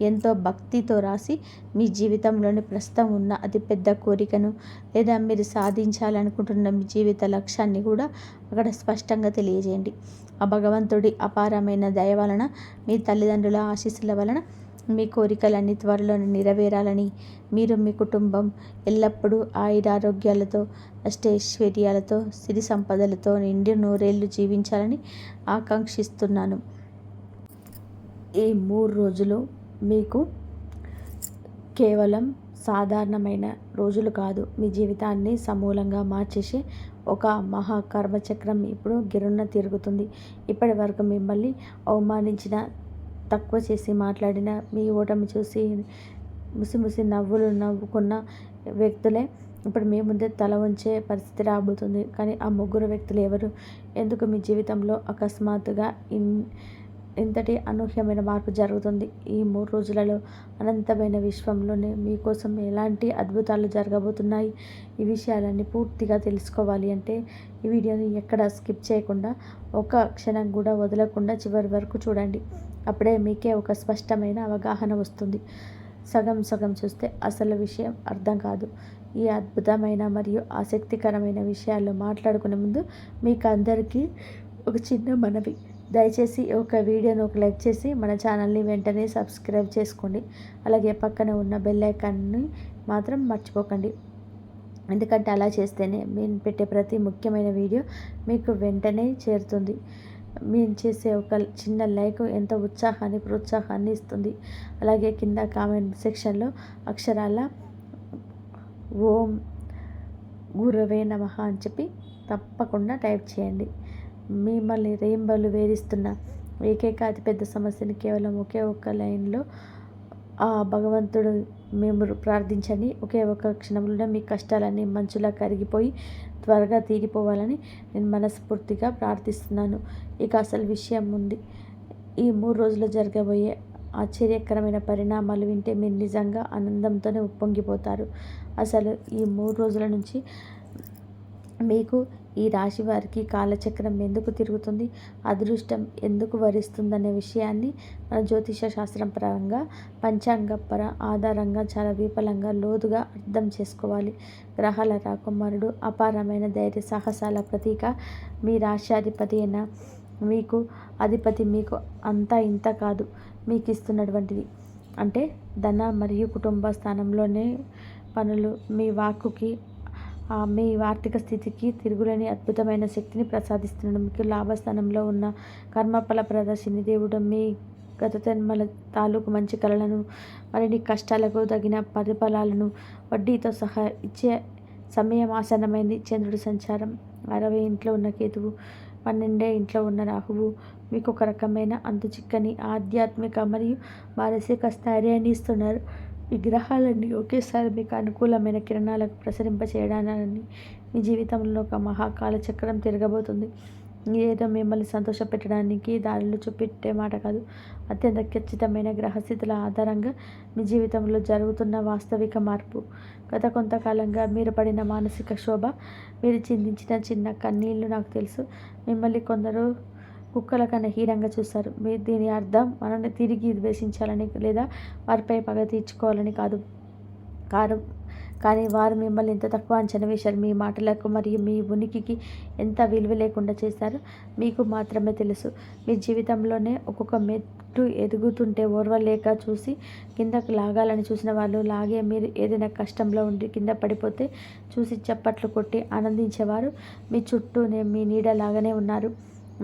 ఎంతో భక్తితో రాసి మీ జీవితంలోని ప్రస్తుతం ఉన్న అతిపెద్ద కోరికను, లేదా మీరు సాధించాలనుకుంటున్న మీ జీవిత లక్ష్యాన్ని కూడా అక్కడ స్పష్టంగా తెలియజేయండి. ఆ భగవంతుడి అపారమైన దయ వలన, మీ తల్లిదండ్రుల ఆశీస్సుల వలన మీ కోరికలన్నీ త్వరలో నెరవేరాలని, మీరు మీ కుటుంబం ఎల్లప్పుడూ ఆయురారోగ్యాలతో, అష్టైశ్వర్యాలతో, సిరి సంపదలతో నిండి నూరేళ్లు జీవించాలని ఆకాంక్షిస్తున్నాను. ఈ 3 రోజులు మీకు కేవలం సాధారణమైన రోజులు కాదు, మీ జీవితాన్ని సమూలంగా మార్చేసే ఒక మహా కర్మచక్రం ఇప్పుడు గిరున్న తిరుగుతుంది. ఇప్పటి వరకు మిమ్మల్ని అవమానించిన, తక్కువ చేసి మాట్లాడిన, మీ ఓటమి చూసి ముసిముసి నవ్వులు నవ్వుకున్న వ్యక్తులే ఇప్పుడు మీ ముందే తల వంచే పరిస్థితి రాబోతుంది. కానీ ఆ 3 వ్యక్తులు ఎవరు? ఎందుకు మీ జీవితంలో అకస్మాత్తుగా ఇంతటి అనూహ్యమైన మార్పు జరుగుతుంది? ఈ 3 రోజులలో అనంతమైన విశ్వంలోనే మీకోసం ఎలాంటి అద్భుతాలు జరగబోతున్నాయి? ఈ విషయాలన్నీ పూర్తిగా తెలుసుకోవాలి అంటే ఈ వీడియోని ఎక్కడ స్కిప్ చేయకుండా, ఒక క్షణం కూడా వదలకుండా చివరి వరకు చూడండి. అప్పుడే మీకే ఒక స్పష్టమైన అవగాహన వస్తుంది. సగం సగం చూస్తే అసలు విషయం అర్థం కాదు. ఈ అద్భుతమైన మరియు ఆసక్తికరమైన విషయాల్లో మాట్లాడుకునే ముందు మీకు అందరికీ ఒక చిన్న మనవి. దయచేసి ఒక వీడియోను ఒక లైక్ చేసి మన ఛానల్ని వెంటనే సబ్స్క్రైబ్ చేసుకోండి. అలాగే పక్కన ఉన్న బెల్ ఐకాన్ని మాత్రం మర్చిపోకండి. ఎందుకంటే అలా చేస్తేనే మేము పెట్టే ప్రతి ముఖ్యమైన వీడియో మీకు వెంటనే చేరుతుంది. మేము చేసే ఒక చిన్న లైక్ ఎంతో ఉత్సాహాన్ని, ప్రోత్సాహాన్ని ఇస్తుంది. అలాగే కింద కామెంట్ సెక్షన్లో అక్షరాల ఓం గురవే నమః అని చెప్పి తప్పకుండా టైప్ చేయండి. మిమ్మల్ని రేంబలు వేధిస్తున్న ఏకైక అతిపెద్ద సమస్యని కేవలం ఒకే ఒక్క లైన్లో ఆ భగవంతుడు మేము ప్రార్థించండి. ఒకే ఒక్క క్షణంలోనే మీ కష్టాలన్నీ మంచులా కరిగిపోయి త్వరగా తీరిపోవాలని నేను మనస్ఫూర్తిగా ప్రార్థిస్తున్నాను. ఇక అసలు విషయం ఉంది. ఈ 3 రోజులు జరగబోయే ఆశ్చర్యకరమైన పరిణామాలు వింటే మీరు నిజంగా ఆనందంతోనే ఉప్పొంగిపోతారు. అసలు ఈ 3 రోజుల నుంచి మీకు ఈ రాశి వారికి కాలచక్రం ఎందుకు తిరుగుతుంది, అదృష్టం ఎందుకు వరిస్తుందనే విషయాన్ని మన జ్యోతిష శాస్త్రం పరంగా, పంచాంగపర ఆధారంగా చాలా విఫలంగా లోతుగా అర్థం చేసుకోవాలి. గ్రహాల రాకుమారుడు, అపారమైన ధైర్య సాహసాల ప్రతీక, మీ రాశ్యాధిపతి అయిన మీకు అధిపతి మీకు అంతా ఇంత కాదు మీకు ఇస్తున్నటువంటిది. అంటే ధన మరియు కుటుంబ స్థానంలోనే పనులు, మీ వాక్కుకి మీ ఆర్థిక స్థితికి తిరుగులేని అద్భుతమైన శక్తిని ప్రసాదిస్తున్నాడు. మీకు లాభస్థానంలో ఉన్న కర్మఫల శనిదేవుడు మీ గత జన్మల తాలూకు మంచి కళలను, మరిన్ని కష్టాలకు తగిన ప్రతిఫలాలను వడ్డీతో సహా ఇచ్చే సమయం ఆసన్నమైంది. చంద్రుడి సంచారం 60 ఇంట్లో ఉన్న కేతువు, 12 ఇంట్లో ఉన్న రాహువు మీకు ఒక రకమైన అంతుచిక్కని ఆధ్యాత్మిక మరియు మానసిక స్థైర్యాన్ని ఇస్తున్నారు. ఈ గ్రహాలన్నీ ఒకేసారి మీకు అనుకూలమైన కిరణాలకు ప్రసరింపచేయడాన్ని మీ జీవితంలో ఒక మహాకాల చక్రం తిరగబోతుంది. ఏదో మిమ్మల్ని సంతోషపెట్టడానికి దారిలో చూపెట్టే మాట కాదు. అత్యంత ఖచ్చితమైన గ్రహస్థితుల ఆధారంగా మీ జీవితంలో జరుగుతున్న వాస్తవిక మార్పు. గత కొంతకాలంగా మీరు పడిన మానసిక శోభ, మీరు చిందించిన చిన్న కన్నీళ్లు నాకు తెలుసు. మిమ్మల్ని కొందరు కుక్కల కన్నా హీనంగా చూస్తారు. మీరు దీని అర్థం మనల్ని తిరిగి ద్వేషించాలని లేదా వారిపై పగ తీర్చుకోవాలని కాదు. కానీ వారు మిమ్మల్ని ఎంత తక్కువ అంచనా వేశారు, మీ మాటలకు మరియు మీ ఉనికికి ఎంత విలువ లేకుండా చేశారో మీకు మాత్రమే తెలుసు. మీ జీవితంలోనే ఒక్కొక్క మెట్టు ఎదుగుతుంటే ఓర్వలేక చూసి కిందకు లాగాలని చూసిన వాళ్ళు లాగే మీరు ఏదైనా కష్టంలో ఉండి కింద పడిపోతే చూసి చప్పట్లు కొట్టి ఆనందించేవారు మీ చుట్టూనే మీ నీడలాగానే ఉన్నారు.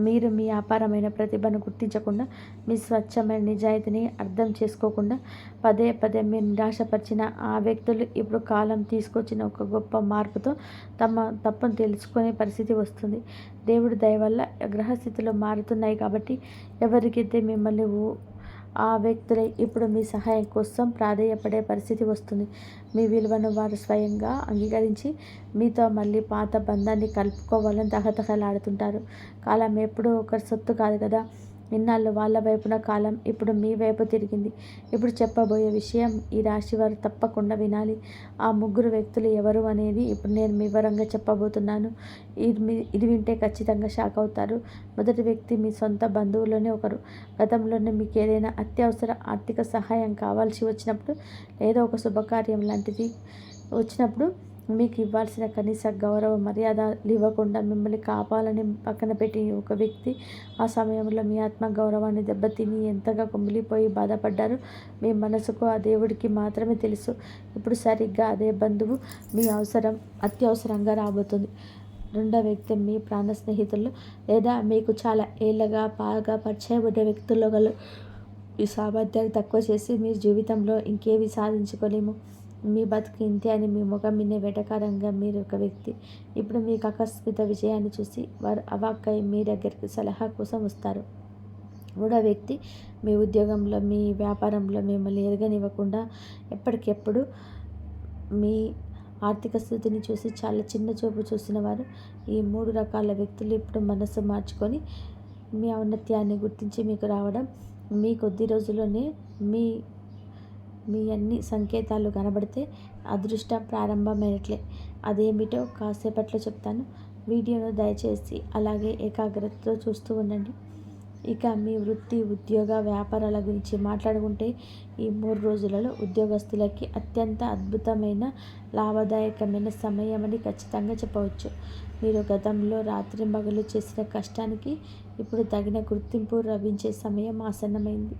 మీరు మీ అపారమైన ప్రతిభను గుర్తించకుండా, మీ స్వచ్ఛమైన నిజాయితీని అర్థం చేసుకోకుండా పదే పదే మీరు నిరాశపరిచిన ఆ వ్యక్తులు ఇప్పుడు కాలం తీసుకొచ్చిన ఒక గొప్ప మార్పుతో తమ తప్పును తెలుసుకునే పరిస్థితి వస్తుంది. దేవుడి దయ వల్ల గ్రహస్థితులు మారుతున్నాయి కాబట్టి ఎవరికైతే మిమ్మల్ని ఆ వ్యక్తులే ఇప్పుడు మీ సహాయం కోసం ప్రాధేయపడే పరిస్థితి వస్తుంది. మీ విలువను వారు స్వయంగా అంగీకరించి మీతో మళ్ళీ పాత బంధాన్ని కలుపుకోవాలని తహతహలాడుతుంటారు. కాలం ఎప్పుడూ ఒకరి సొత్తు కాదు కదా. ఇన్నాళ్ళు వాళ్ళ వైపున కాలం ఇప్పుడు మీ వైపు తిరిగింది. ఇప్పుడు చెప్పబోయే విషయం ఈ రాశి వారు తప్పకుండా వినాలి. ఆ ముగ్గురు వ్యక్తులు ఎవరు అనేది ఇప్పుడు నేను వివరంగా చెప్పబోతున్నాను. ఇది వింటే ఖచ్చితంగా షాక్ అవుతారు. మొదటి వ్యక్తి మీ సొంత బంధువుల్లోనే ఒకరు. గతంలోనే మీకు ఏదైనా అత్యవసర ఆర్థిక సహాయం కావాల్సి వచ్చినప్పుడు లేదా ఒక శుభకార్యం లాంటిది వచ్చినప్పుడు మీకు ఇవ్వాల్సిన కనీస గౌరవ మర్యాదలు ఇవ్వకుండా మిమ్మల్ని కాపాలని పక్కన పెట్టి ఒక వ్యక్తి ఆ సమయంలో మీ ఆత్మ గౌరవాన్ని దెబ్బతిని ఎంతగా కుమిలిపోయి బాధపడ్డారో మీ మనసుకు ఆ దేవుడికి మాత్రమే తెలుసు. ఇప్పుడు సరిగ్గా అదే బంధువు మీ అత్యవసరంగా రాబోతుంది. రెండో వ్యక్తి మీ ప్రాణ స్నేహితులు లేదా మీకు చాలా ఏళ్ళగా బాగా పరిచయం ఉండే వ్యక్తుల్లో గల ఈ సామర్థ్యాన్ని తక్కువ చేసి మీ జీవితంలో ఇంకేవి సాధించుకోలేము, మీ బతుకు ఇంతే అని మీ ముఖం మిన్నే వెటకారంగా మీరు ఒక వ్యక్తి. ఇప్పుడు మీకు ఆకస్మిక విజయాన్ని చూసి వారు అవాక్కై మీ దగ్గరికి సలహా కోసం వస్తారు. మూడో వ్యక్తి మీ ఉద్యోగంలో, మీ వ్యాపారంలో మిమ్మల్ని ఎరగనివ్వకుండా ఎప్పటికెప్పుడు మీ ఆర్థిక స్థితిని చూసి చాలా చిన్న చూపు చూసిన వారు. ఈ 3 రకాల వ్యక్తులు ఇప్పుడు మనసు మార్చుకొని మీ ఔన్నత్యాన్ని గుర్తించి మీకు రావడం మీ కొద్ది రోజుల్లోనే మీ అన్ని సంకేతాలు కనబడితే అదృష్టం ప్రారంభమైనట్లే. అదేమిటో కాసేపట్లో చెప్తాను. వీడియోను దయచేసి అలాగే ఏకాగ్రతతో చూస్తూ ఉండండి. ఇక మీ వృత్తి, ఉద్యోగ, వ్యాపారాల గురించి మాట్లాడుకుంటే ఈ 3 రోజులలో ఉద్యోగస్తులకి అత్యంత అద్భుతమైన లాభదాయకమైన సమయం అని ఖచ్చితంగా చెప్పవచ్చు. మీరు గతంలో రాత్రింబగళ్ళు చేసిన కష్టానికి ఇప్పుడు తగిన గుర్తింపు లభించే సమయం ఆసన్నమైంది.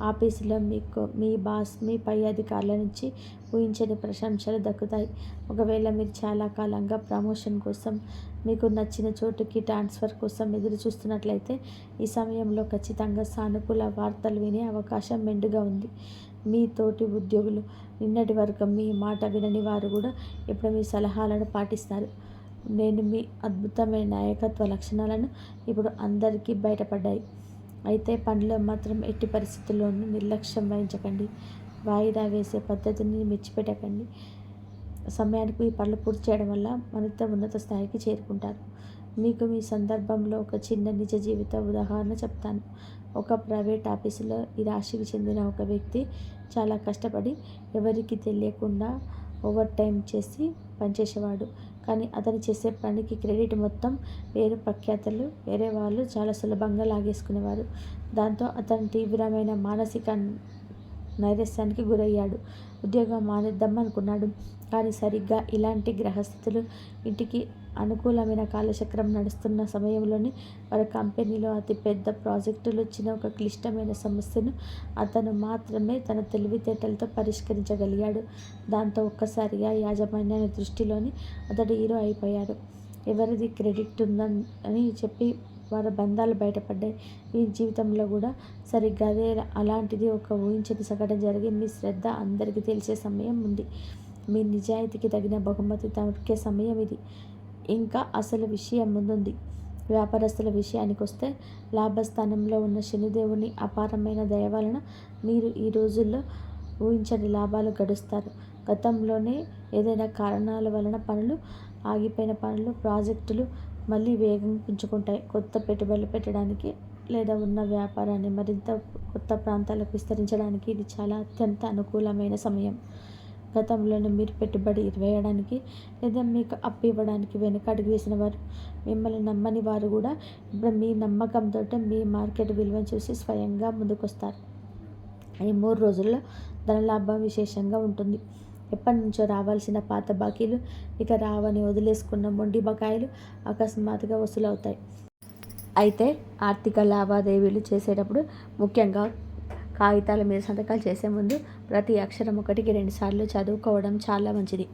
ఆఫీసులో మీకు మీ బాస్, మీ పై అధికారుల నుంచి ఊహించని ప్రశంసలు దక్కుతాయి. ఒకవేళ మీరు చాలా కాలంగా ప్రమోషన్ కోసం, మీకు నచ్చిన చోటుకి ట్రాన్స్ఫర్ కోసం ఎదురు చూస్తున్నట్లయితే ఈ సమయంలో ఖచ్చితంగా సానుకూల వార్తలు వినే అవకాశం మెండుగా ఉంది. మీ తోటి ఉద్యోగులు, నిన్నటి వరకు మీ మాట వినని వారు కూడా ఇప్పుడు మీ సలహాలను పాటిస్తారు. నేను మీ అద్భుతమైన నాయకత్వ లక్షణాలను ఇప్పుడు అందరికీ బయటపడ్డాయి. అయితే పనిలో మాత్రం ఎట్టి పరిస్థితుల్లోనూ నిర్లక్ష్యం వహించకండి. వాయిదా వేసే పద్ధతిని మెచ్చిపెట్టకండి. సమయానికి ఈ పనులు పూర్తి చేయడం వల్ల మరింత ఉన్నత స్థాయికి చేరుకుంటారు. మీకు మీ సందర్భంలో ఒక చిన్న నిజ జీవిత ఉదాహరణ చెప్తాను. ఒక ప్రైవేట్ ఆఫీసులో ఈ రాశికి చెందిన ఒక వ్యక్తి చాలా కష్టపడి ఎవరికి తెలియకుండా ఓవర్ టైం చేసి పనిచేసేవాడు. కానీ అతను చేసే పనికి క్రెడిట్ మొత్తం పేరు ప్రఖ్యాతలు వేరే వాళ్ళు చాలా సులభంగా లాగేసుకునేవారు. దాంతో అతను తీవ్రమైన మానసిక నైరాశ్యానికి గురయ్యాడు. ఉద్యోగం మానేద్దాం అనుకున్నాడు. కానీ సరిగ్గా ఇలాంటి గ్రహస్థితులు ఇంటికి అనుకూలమైన కాలచక్రం నడుస్తున్న సమయంలోనే వారి కంపెనీలో అతిపెద్ద ప్రాజెక్టులు వచ్చిన ఒక క్లిష్టమైన సమస్యను అతను మాత్రమే తన తెలివితేటలతో పరిష్కరించగలిగాడు. దాంతో ఒక్కసారిగా యాజమాన్యాన్ని దృష్టిలోని అతడు హీరో అయిపోయాడు. ఎవరిది క్రెడిట్ ఉందని చెప్పి వారి బంధాలు బయటపడ్డాయి. మీ జీవితంలో కూడా సరిగ్గా అలాంటిది ఒక ఊహించని సంఘటన జరిగి మీ శ్రద్ధ అందరికీ తెలిసే సమయం ఉంది. మీ నిజాయితీకి తగిన బహుమతి దొరికే సమయం ఇది. ఇంకా అసలు విషయం ముందుంది. వ్యాపారస్తుల విషయానికి వస్తే లాభస్థానంలో ఉన్న శనిదేవుని అపారమైన దయ వలన మీరు ఈ రోజుల్లో ఊహించని లాభాలు గడుస్తారు. గతంలోనే ఏదైనా కారణాల వలన ఆగిపోయిన పనులు, ప్రాజెక్టులు మళ్ళీ వేగం పుంజుకుంటాయి. కొత్త పెట్టుబడులు పెట్టడానికి లేదా ఉన్న వ్యాపారాన్ని మరింత కొత్త ప్రాంతాలకు విస్తరించడానికి ఇది చాలా అత్యంత అనుకూలమైన సమయం. గతంలోనే మీరు పెట్టుబడి వేయడానికి లేదా మీకు అప్పు ఇవ్వడానికి వెనకడుగు వేసిన వారు, మిమ్మల్ని నమ్మని వారు కూడా ఇప్పుడు మీ నమ్మకంతో మీ మార్కెట్ విలువను చూసి స్వయంగా ముందుకొస్తారు. ఈ 3 రోజుల్లో ధనలాభం విశేషంగా ఉంటుంది. ఎప్పటి నుంచో రావాల్సిన పాత బాకీలు, ఇక రావని వదిలేసుకున్న మొండి బకాయిలు అకస్మాత్తుగా వసూలవుతాయి. అయితే ఆర్థిక లావాదేవీలు చేసేటప్పుడు ముఖ్యంగా కాగితాల మీద సంతకాలు చేసే ముందు ప్రతి అక్షరం 1-2 సార్లు చదువుకోవడం చాలా మంచిది.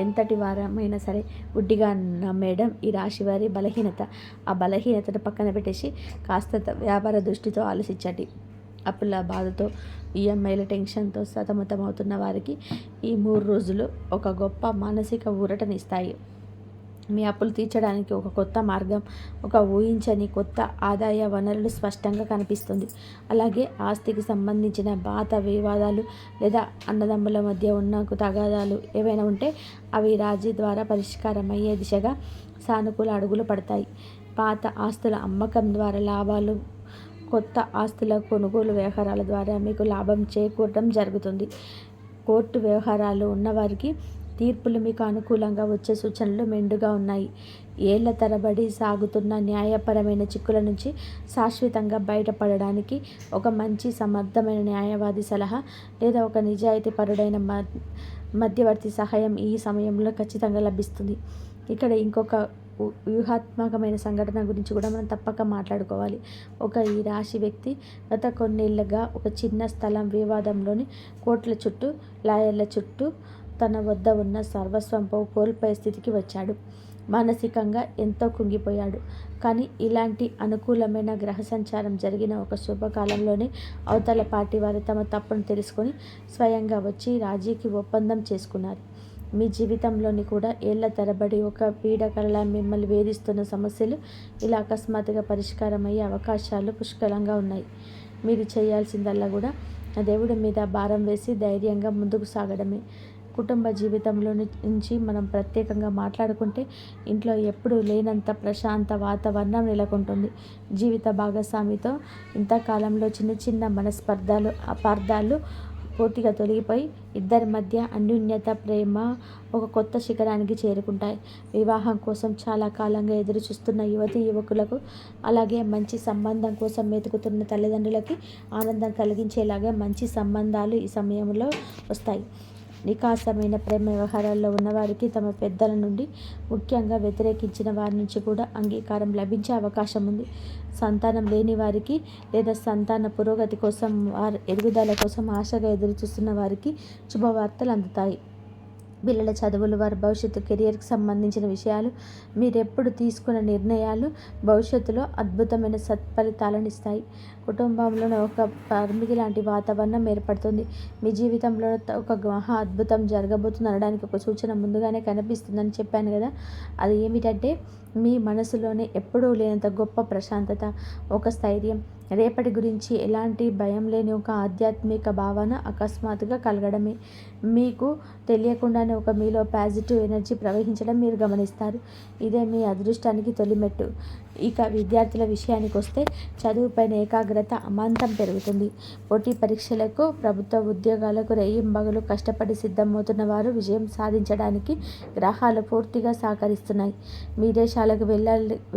ఎంతటి వారమైనా సరే గుడ్డిగా నమ్మేయడం ఈ రాశి వారి బలహీనత. ఆ బలహీనతను పక్కన పెట్టేసి కాస్తంత వ్యాపార దృష్టితో ఆలోచించండి. అప్పుల బాధతో, ఈఎంఐల టెన్షన్తో సతమతమవుతున్న వారికి ఈ 3 రోజులు ఒక గొప్ప మానసిక ఊరటనిస్తాయి. మీ అప్పులు తీర్చడానికి ఒక కొత్త మార్గం, ఒక ఊహించని కొత్త ఆదాయ వనరులు స్పష్టంగా కనిపిస్తుంది. అలాగే ఆస్తికి సంబంధించిన పాత వివాదాలు లేదా అన్నదమ్ముల మధ్య ఉన్న తగాదాలు ఏవైనా ఉంటే అవి రాజీ ద్వారా పరిష్కారం అయ్యే దిశగా సానుకూల అడుగులు పడతాయి. పాత ఆస్తుల అమ్మకం ద్వారా లాభాలు, కొత్త ఆస్తుల కొనుగోలు వ్యవహారాల ద్వారా మీకు లాభం చేకూరడం జరుగుతుంది. కోర్టు వ్యవహారాలు ఉన్నవారికి తీర్పులు మీకు అనుకూలంగా వచ్చే సూచనలు మెండుగా ఉన్నాయి. ఏళ్ల తరబడి సాగుతున్న న్యాయపరమైన చిక్కుల నుంచి శాశ్వతంగా బయటపడడానికి ఒక మంచి సమర్థమైన న్యాయవాది సలహా లేదా ఒక నిజాయితీపరుడైన మధ్యవర్తి సహాయం ఈ సమయంలో ఖచ్చితంగా లభిస్తుంది. ఇక్కడ ఇంకొక వ్యూహాత్మకమైన సంఘటన గురించి కూడా మనం తప్పక మాట్లాడుకోవాలి. ఈ రాశి వ్యక్తి గత కొన్నేళ్లుగా ఒక చిన్న స్థలం వివాదంలోని కోర్టుల చుట్టూ, లాయర్ల చుట్టూ తన వద్ద ఉన్న సర్వస్వం కోల్పోయే స్థితికి వచ్చాడు. మానసికంగా ఎంతో కుంగిపోయాడు. కానీ ఇలాంటి అనుకూలమైన గ్రహ సంచారం జరిగిన ఒక శుభకాలంలోనే అవతల పార్టీ వారు తమ తప్పును తెలుసుకొని స్వయంగా వచ్చి రాజీకి ఒప్పందం చేసుకున్నారు. మీ జీవితంలోని కూడా ఏళ్ల తరబడి ఒక పీడకలలా మిమ్మల్ని వేధిస్తున్న సమస్యలు ఇలా అకస్మాత్తుగా పరిష్కారం అయ్యే అవకాశాలు పుష్కలంగా ఉన్నాయి. మీరు చేయాల్సిందల్లా కూడా దేవుడి మీద భారం వేసి ధైర్యంగా ముందుకు సాగడమే. కుటుంబ జీవితంలో నుంచి మనం ప్రత్యేకంగా మాట్లాడుకుంటే ఇంట్లో ఎప్పుడూ లేనంత ప్రశాంత వాతావరణం నెలకొంటుంది. జీవిత భాగస్వామితో ఇంతకాలంలో చిన్న చిన్న మనస్పర్ధలు, అపార్థాలు పూర్తిగా తొలగిపోయి ఇద్దరి మధ్య అన్యోన్యత, ప్రేమ ఒక కొత్త శిఖరానికి చేరుకుంటాయి. వివాహం కోసం చాలా కాలంగా ఎదురు చూస్తున్న యువకులకు, అలాగే మంచి సంబంధం కోసం వెతుకుతున్న తల్లిదండ్రులకి ఆనందం కలిగించేలాగా మంచి సంబంధాలు ఈ సమయంలో వస్తాయి. నికాసమైన ప్రేమ వ్యవహారాల్లో ఉన్నవారికి తమ పెద్దల నుండి, ముఖ్యంగా వ్యతిరేకించిన వారి నుంచి కూడా అంగీకారం లభించే అవకాశం ఉంది. సంతానం లేని వారికి లేదా సంతాన పురోగతి కోసం, వారి ఎదుగుదల కోసం ఆశగా ఎదురుచూస్తున్న వారికి శుభవార్తలు అందుతాయి. పిల్లల చదువులు, వారి భవిష్యత్తు, కెరియర్కి సంబంధించిన విషయాలు, మీరెప్పుడు తీసుకున్న నిర్ణయాలు భవిష్యత్తులో అద్భుతమైన సత్ఫలితాలను ఇస్తాయి. కుటుంబంలో ఒక పరిమితి లాంటి వాతావరణం ఏర్పడుతుంది. మీ జీవితంలో ఒక మహా అద్భుతం జరగబోతుంది అనడానికి ఒక సూచన ముందుగానే కనిపిస్తుందని చెప్పాను కదా. అది ఏమిటంటే మీ మనసులోనే ఎప్పుడూ లేనంత గొప్ప ప్రశాంతత, ఒక స్థైర్యం, రేపటి గురించి ఎలాంటి భయం లేని ఒక ఆధ్యాత్మిక భావన అకస్మాత్తుగా కలగడమే. మీకు తెలియకుండానే మీలో పాజిటివ్ ఎనర్జీ ప్రవహించడం మీరు గమనిస్తారు. ఇదే మీ అదృష్టానికి తొలిమెట్టు. ఇక విద్యార్థుల విషయానికి వస్తే చదువుపైన ఏకాగ్రత అమాంతం పెరుగుతుంది. పోటీ పరీక్షలకు, ప్రభుత్వ ఉద్యోగాలకు రేయింబగలు కష్టపడి సిద్ధమవుతున్న వారు విజయం సాధించడానికి గ్రహాలు పూర్తిగా సహకరిస్తున్నాయి. విదేశాలకు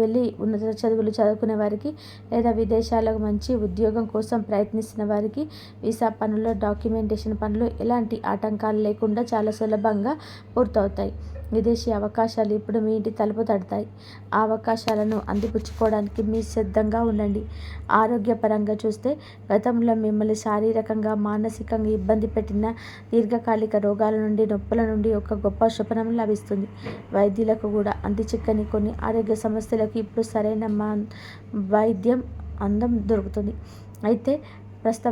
వెళ్ళి ఉన్నత చదువులు చదువుకునే వారికి లేదా విదేశాలకు మంచి ఉద్యోగం కోసం ప్రయత్నిస్తున్న వారికి వీసా పనులు, డాక్యుమెంటేషన్ పనులు ఎలాంటి ఆటంకాలు లేకుండా చాలా సులభంగా పూర్తవుతాయి. విదేశీ అవకాశాలు ఇప్పుడు మీ ఇంటి తలుపు తడతాయి. ఆ అవకాశాలను అందిపుచ్చుకోవడానికి మీరు సిద్ధంగా ఉండండి. ఆరోగ్యపరంగా చూస్తే గతంలో మిమ్మల్ని శారీరకంగా, మానసికంగా ఇబ్బంది పెట్టిన దీర్ఘకాలిక రోగాల నుండి, నొప్పుల నుండి ఒక గొప్ప శుభనం లభిస్తుంది. వైద్యులకు కూడా చిక్కని కొన్ని ఆరోగ్య సమస్యలకు ఇప్పుడు సరైన వైద్యం దొరుకుతుంది. అయితే ప్రస్తుత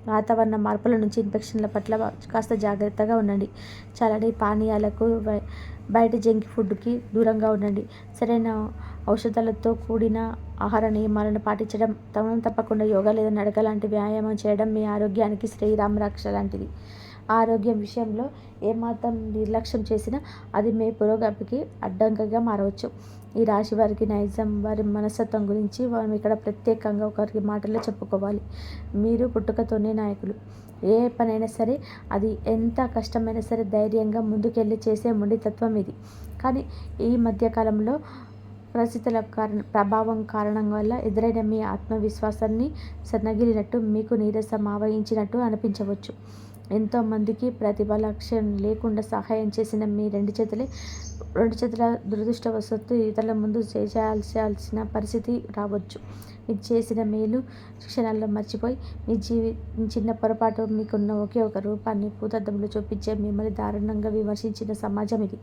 వాతావరణ మార్పుల నుంచి ఇన్ఫెక్షన్ల పట్ల కాస్త జాగ్రత్తగా ఉండండి. చల్లని పానీయాలకు, బయట జంక్ ఫుడ్కి దూరంగా ఉండండి. సరైన ఔషధాలతో కూడిన ఆహార నియమాలను పాటించడం, తప్పకుండా యోగా లేదా నడక లాంటి వ్యాయామం చేయడం మీ ఆరోగ్యానికి శ్రీరామ రక్ష లాంటిది. ఆరోగ్యం విషయంలో ఏమాత్రం నిర్లక్ష్యం చేసినా అది మీ పురోగతికి అడ్డంకిగా మారవచ్చు. ఈ రాశి వారికి నైజం, వారి మనస్తత్వం గురించి మనం ఇక్కడ ప్రత్యేకంగా ఒకరికి మాటల్లో చెప్పుకోవాలి. మీరు పుట్టుకతోనే నాయకులు. ఏ పనైనా సరే, అది ఎంత కష్టమైనా సరే ధైర్యంగా ముందుకెళ్ళి చేసే మొండితత్వం ఇది. కానీ ఈ మధ్యకాలంలో పరిస్థితుల ప్రభావం కారణం వల్ల ఎదురైన మీ ఆత్మవిశ్వాసాన్ని సన్నగిలినట్టు, మీకు నీరసం ఆవహించినట్టు అనిపించవచ్చు. ఎంతోమందికి ప్రతిభ, లక్ష్యం లేకుండా సహాయం చేసిన మీ రెండు చేతుల దురదృష్టవశాత్తు ఇతరుల ముందు చేయాల్సిన పరిస్థితి రావచ్చు. మీరు చేసిన మేలు క్షణాల్లో మర్చిపోయి మీ చిన్న పొరపాటు మీకున్న ఒకే ఒక రూపాన్ని భూతద్దంలో చూపించే మిమ్మల్ని దారుణంగా విమర్శించిన సమాజం ఇది.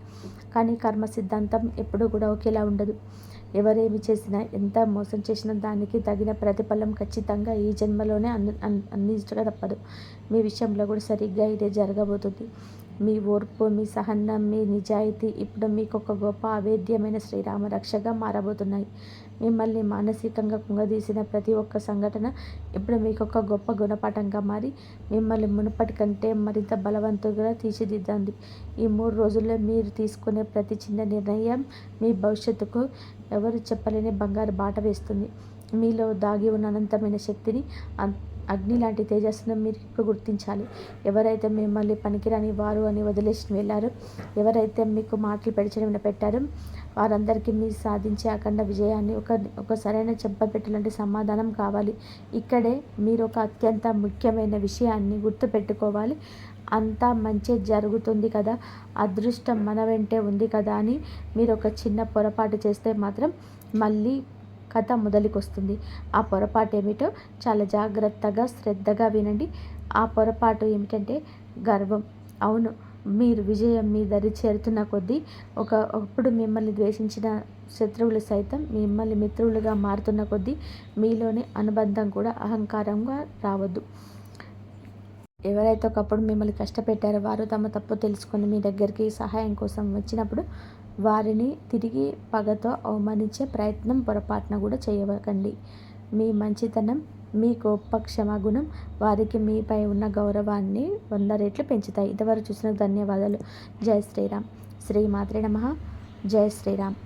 కానీ కర్మ సిద్ధాంతం ఎప్పుడూ కూడా ఒకేలా ఉండదు. ఎవరేమి చేసినా, ఎంత మోసం చేసినా దానికి తగిన ప్రతిఫలం ఖచ్చితంగా ఈ జన్మలోనే అందించక తప్పదు. మీ విషయంలో కూడా సరిగ్గా ఇదే జరగబోతుంది. మీ ఓర్పు, మీ సహనం, మీ నిజాయితీ ఇప్పుడు మీకు ఒక గొప్ప అవేద్యమైన శ్రీరామ రక్షగా మారబోతున్నాయి. మిమ్మల్ని మానసికంగా కుంగదీసిన ప్రతి ఒక్క సంఘటన ఇప్పుడు మీకు ఒక గొప్ప గుణపాఠంగా మారి మిమ్మల్ని మునుపటి కంటే మరింత బలవంతులుగా తీర్చిదిద్దండి. ఈ 3 రోజుల్లో మీరు తీసుకునే ప్రతి చిన్న నిర్ణయం మీ భవిష్యత్తుకు ఎవరు చెప్పలేని బంగారు బాట వేస్తుంది. మీలో దాగి ఉన్న అనంతమైన శక్తిని, అగ్ని లాంటి తేజస్సును మీరు ఇప్పుడు గుర్తించాలి. ఎవరైతే మిమ్మల్ని పనికిరాని వారు అని వదిలేసి వెళ్ళారో, ఎవరైతే మీకు మాటలు పెడచడం పెట్టారో, వారందరికీ మీరు సాధించే అఖండ విజయాన్ని ఒక సరైన చెంపపెట్టులాంటి సమాధానం కావాలి. ఇక్కడే మీరు ఒక అత్యంత ముఖ్యమైన విషయాన్ని గుర్తుపెట్టుకోవాలి. అంతా మంచి జరుగుతుంది కదా, అదృష్టం మన వెంటే ఉంది కదా అని మీరు ఒక చిన్న పొరపాటు చేస్తే మాత్రం మళ్ళీ కథ మొదలుకొస్తుంది. ఆ పొరపాటు ఏమిటో చాలా జాగ్రత్తగా, శ్రద్ధగా వినండి. ఆ పొరపాటు ఏమిటంటే గర్వం. అవును, మీరు విజయం మీ దరి చేరుతున్న కొద్దీ ఒకప్పుడు మిమ్మల్ని ద్వేషించిన శత్రువులు సైతం మిమ్మల్ని మిత్రులుగా మారుతున్న కొద్దీ మీలోని అనుబంధం కూడా అహంకారంగా రావద్దు. ఎవరైతే ఒకప్పుడు మిమ్మల్ని కష్టపెట్టారో వారు తమ తప్పు తెలుసుకొని మీ దగ్గరికి సహాయం కోసం వచ్చినప్పుడు వారిని తిరిగి పగతో అవమానించే ప్రయత్నం పొరపాటున కూడా చేయకండి. మీ మంచితనం, మీ గొప్ప క్షమాగుణం వారికి మీపై ఉన్న గౌరవాన్ని 100 రెట్లు పెంచుతాయి. ఇంతవరకు చూసినందుకు ధన్యవాదాలు. జై శ్రీరామ్. శ్రీ మాత్రే నమః. జై శ్రీరామ్.